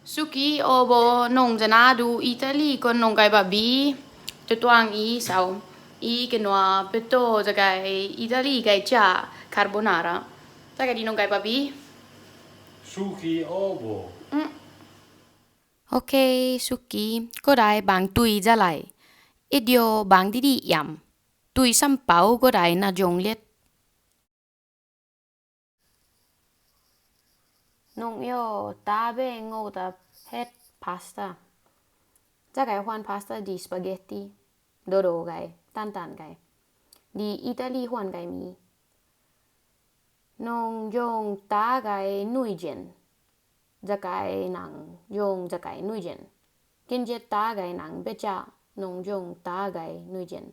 Suki obo nong jana du Italy con nong gai babi cho toang i sao i que noa peto jagai Italy gai cha carbonara jagai di nong gai babi Suki obo. Ok Suki có đại bằng tùy ra lại ít điều bằng đi đi yam tùy xăm bảo có đại na jong liệt nong yo ta be ngô ta het pasta jagai hoan pasta di spaghetti dodo gai tan tan gai di Italy hoan gai mi nong jong ta gai nui jen jagai nang jong jagai nui jen kinje ta gai nang becha nong jong ta gai nui jen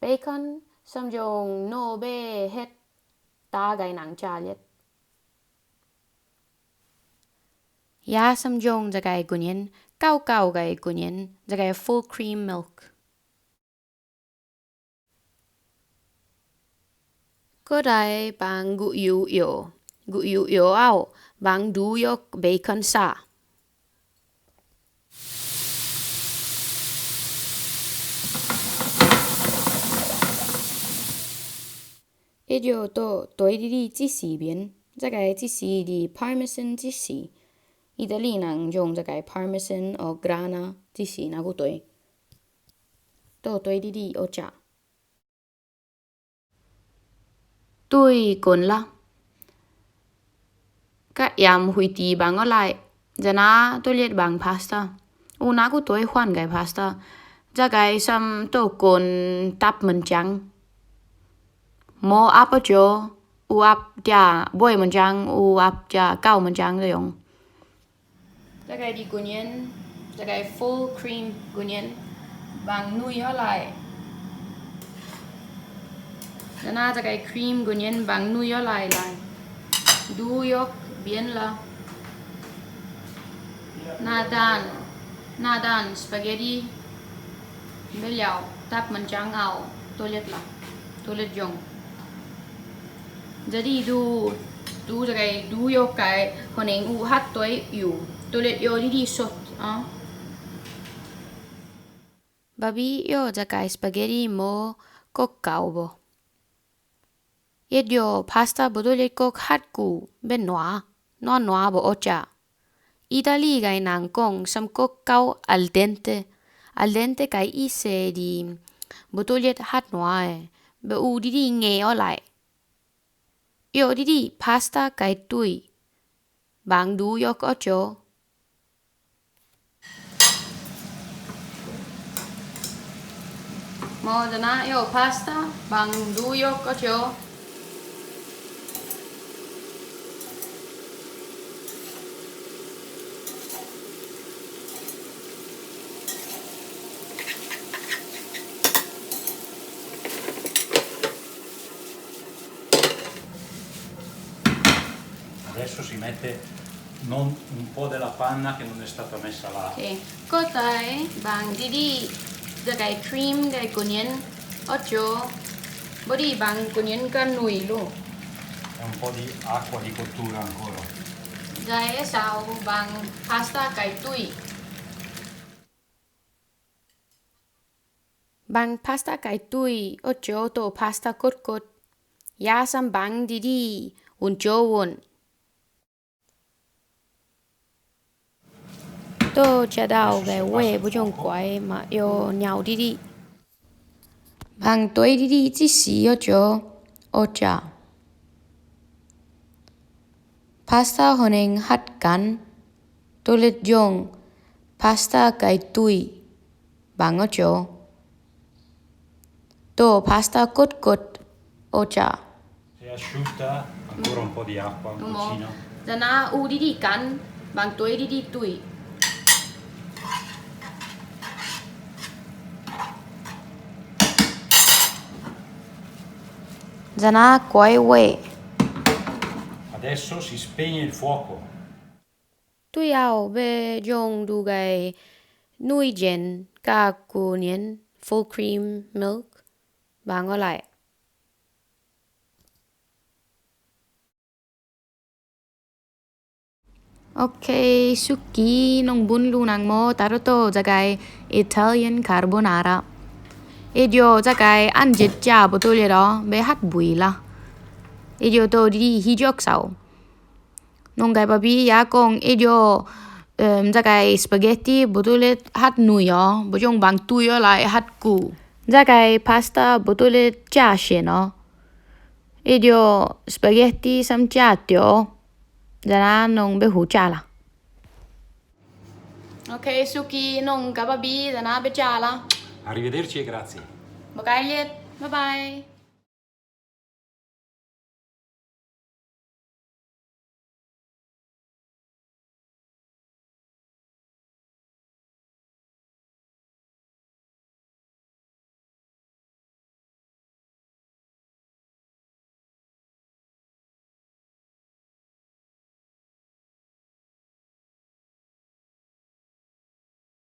bacon sam jong no be het ta gai nang cha liet ya sam jong jagai kunyen cao cao gai kunyen jagai full cream milk có đại bằng gu yu ao bằng du yok bacon sa ít yo to tối đi chỉ xì biến jagai chỉ xì đi parmesan chỉ xì Italy nang jong jagai parmesan o grana chỉ xì na gu tối đi o cha tôi còn la các yam hui ti bằng ở lại jana tôi liệt bằng pasta una gu tôi khoan gai pasta jagai sam to còn tap mình trắng mo áp ở chỗ u áp cha boy mình trắng u áp cha cao mình trắng rồi không jagai di kunyen jagai full cream kunyen bằng nuôi ở lại jana jagai cream kunyen bằng nuôi ở lại du yok bien la nadan spaghetti beliau tap mình trắng ao toilet jong jadi du jagai du yok kai honeng u hat toi yu toilet yo di sot babi yo jagai spaghetti mo kok kau bo yet yo pasta bodolet kok hat ku ben noa bo ocha Italy gai nang kong sam kok kau al dente kai ise di bodolet hat noa be u di nge o lại yo di pasta kai tui bang du yok ocho mo dana yo pasta bang du yok ocho Adesso si mette non un po' della panna che non è stata messa là. Okay. Có tới bằng đi jagai cream gai kunyen ocho body bằng kunyen kan nui luôn E un po' di acqua di cottura ancora. gai sao bằng pasta kai tui bằng pasta kai tui ocho to pasta cốt ya sam bằng đi un cho un to cha đào gai we bu jong quái mà yo nhau đi bằng tối đi chỉ xí ocho ocha pasta honeng hat kan toilet jong pasta kai tui bằng ocho to pasta cốt ocha Se asciutta ancora un po' di acqua vicino. dana u đi kan bằng tối đi tui dana quái we Adesso si spegne il fuoco. tui ao be jong du gai nui jen ka kunyen full cream milk bằng ở lại Ok, suki nong bun lunang mo taroto jagai Italian carbonara. Edio jagai anjit cha botole đó bé hát bùi la. Edio to đi hijok sao. Nong gai babi ya kong edio jagai spaghetti botole hát nui yo, bojong bang tu yo lại hát cu. Jagai pasta botole cha she no. Edio spaghetti sam cha tio. Jana nong bé hú cha la. Ok, suki nong kababi dana bechala. Arrivederci e grazie. Bye bye.